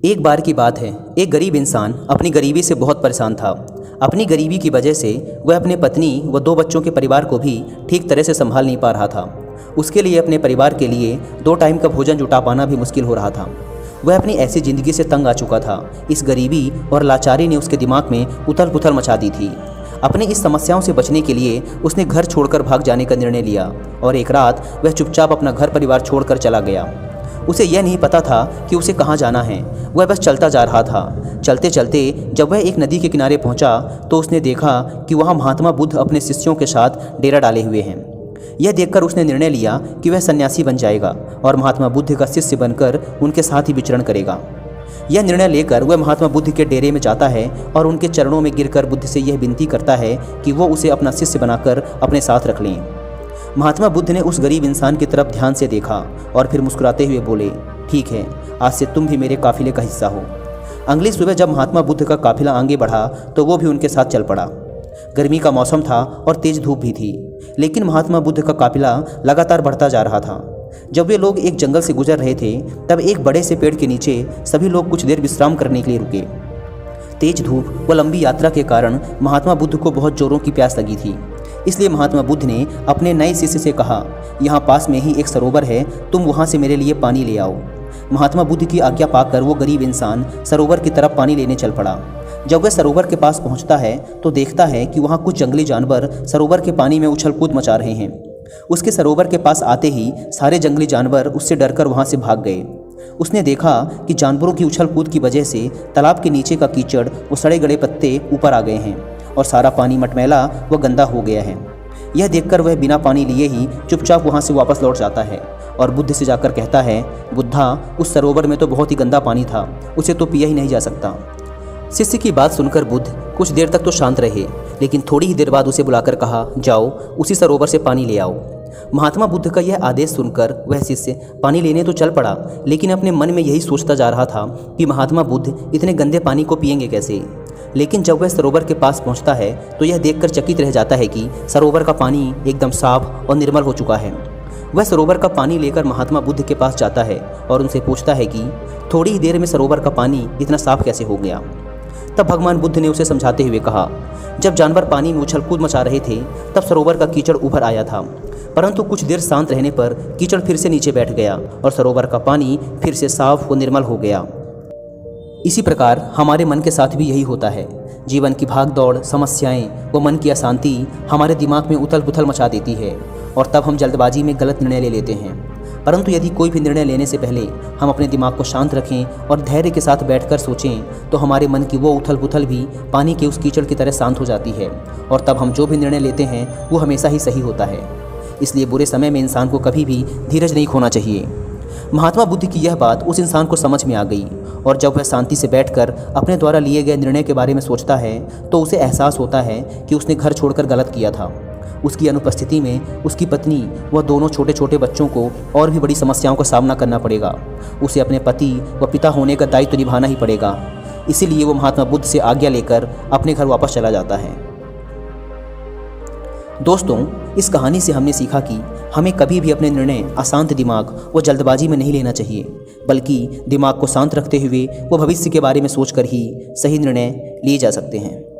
एक बार की बात है, एक गरीब इंसान अपनी गरीबी से बहुत परेशान था। अपनी गरीबी की वजह से वह अपने पत्नी व 2 बच्चों के परिवार को भी ठीक तरह से संभाल नहीं पा रहा था। उसके लिए अपने परिवार के लिए 2 टाइम का भोजन जुटा पाना भी मुश्किल हो रहा था। वह अपनी ऐसी ज़िंदगी से तंग आ चुका था। इस गरीबी और लाचारी ने उसके दिमाग में उथल पुथल मचा दी थी। अपनी इस समस्याओं से बचने के लिए उसने घर छोड़कर भाग जाने का निर्णय लिया और एक रात वह चुपचाप अपना घर परिवार छोड़कर चला गया। उसे यह नहीं पता था कि उसे कहाँ जाना है। वह बस चलता जा रहा था। चलते चलते जब वह एक नदी के किनारे पहुंचा तो उसने देखा कि वहाँ महात्मा बुद्ध अपने शिष्यों के साथ डेरा डाले हुए हैं। यह देखकर उसने निर्णय लिया कि वह सन्यासी बन जाएगा और महात्मा बुद्ध का शिष्य बनकर उनके साथ ही विचरण करेगा। यह निर्णय लेकर वह महात्मा बुद्ध के डेरे में जाता है और उनके चरणों में गिरकर बुद्ध से यह विनती करता है कि वो उसे अपना शिष्य बनाकर अपने साथ रख लें। महात्मा बुद्ध ने उस गरीब इंसान की तरफ ध्यान से देखा और फिर मुस्कुराते हुए बोले, ठीक है, आज से तुम भी मेरे काफिले का हिस्सा हो। अगली सुबह जब महात्मा बुद्ध का काफिला आगे बढ़ा तो वो भी उनके साथ चल पड़ा। गर्मी का मौसम था और तेज धूप भी थी, लेकिन महात्मा बुद्ध का काफिला लगातार बढ़ता जा रहा था। जब वे लोग एक जंगल से गुजर रहे थे तब एक बड़े से पेड़ के नीचे सभी लोग कुछ देर विश्राम करने के लिए रुके। तेज धूप व लंबी यात्रा के कारण महात्मा बुद्ध को बहुत जोरों की प्यास लगी थी। इसलिए महात्मा बुद्ध ने अपने नए शिष्य से कहा, यहाँ पास में ही एक सरोवर है, तुम वहाँ से मेरे लिए पानी ले आओ। महात्मा बुद्ध की आज्ञा पाकर वो गरीब इंसान सरोवर की तरफ पानी लेने चल पड़ा। जब वह सरोवर के पास पहुँचता है तो देखता है कि वहाँ कुछ जंगली जानवर सरोवर के पानी में उछल कूद मचा रहे हैं। उसके सरोवर के पास आते ही सारे जंगली जानवर उससे डरकर वहाँ से भाग गए। उसने देखा कि जानवरों की उछल कूद की वजह से तालाब के नीचे का कीचड़ व सड़े गड़े पत्ते ऊपर आ गए हैं और सारा पानी मटमैला व गंदा हो गया है। यह देखकर वह बिना पानी लिए ही चुपचाप वहाँ से वापस लौट जाता है और बुद्ध से जाकर कहता है, बुद्धा, उस सरोवर में तो बहुत ही गंदा पानी था, उसे तो पिया ही नहीं जा सकता। शिष्य की बात सुनकर बुद्ध कुछ देर तक तो शांत रहे, लेकिन थोड़ी ही देर बाद उसे बुलाकर कहा, जाओ उसी सरोवर से पानी ले आओ। महात्मा बुद्ध का यह आदेश सुनकर वह शिष्य पानी लेने तो चल पड़ा, लेकिन अपने मन में यही सोचता जा रहा था कि महात्मा बुद्ध इतने गंदे पानी को पिएंगे कैसे। लेकिन जब वह सरोवर के पास पहुंचता है तो यह देखकर चकित रह जाता है कि सरोवर का पानी एकदम साफ और निर्मल हो चुका है। वह सरोवर का पानी लेकर महात्मा बुद्ध के पास जाता है और उनसे पूछता है कि थोड़ी ही देर में सरोवर का पानी इतना साफ कैसे हो गया। तब भगवान बुद्ध ने उसे समझाते हुए कहा, जब जानवर पानी में उछल कूद मचा रहे थे तब सरोवर का कीचड़ उभर आया था, परंतु कुछ देर शांत रहने पर कीचड़ फिर से नीचे बैठ गया और सरोवर का पानी फिर से साफ व निर्मल हो गया। इसी प्रकार हमारे मन के साथ भी यही होता है। जीवन की भाग दौड़, समस्याएं व मन की अशांति हमारे दिमाग में उथल पुथल मचा देती है और तब हम जल्दबाजी में गलत निर्णय ले लेते हैं। परंतु यदि कोई भी निर्णय लेने से पहले हम अपने दिमाग को शांत रखें और धैर्य के साथ बैठकर सोचें तो हमारे मन की वो उथल पुथल भी पानी के उस कीचड़ की तरह शांत हो जाती है और तब हम जो भी निर्णय लेते हैं वो हमेशा ही सही होता है। इसलिए बुरे समय में इंसान को कभी भी धीरज नहीं खोना चाहिए। महात्मा बुद्ध की यह बात उस इंसान को समझ में आ गई और जब वह शांति से बैठकर अपने द्वारा लिए गए निर्णय के बारे में सोचता है तो उसे एहसास होता है कि उसने घर छोड़कर गलत किया था। उसकी अनुपस्थिति में उसकी पत्नी व दोनों छोटे छोटे बच्चों को और भी बड़ी समस्याओं का सामना करना पड़ेगा। उसे अपने पति व पिता होने का दायित्व निभाना ही पड़ेगा। इसीलिए वो महात्मा बुद्ध से आज्ञा लेकर अपने घर वापस चला जाता है। दोस्तों, इस कहानी से हमने सीखा कि हमें कभी भी अपने निर्णय अशांत दिमाग व जल्दबाजी में नहीं लेना चाहिए, बल्कि दिमाग को शांत रखते हुए वो भविष्य के बारे में सोचकर ही सही निर्णय लिए जा सकते हैं।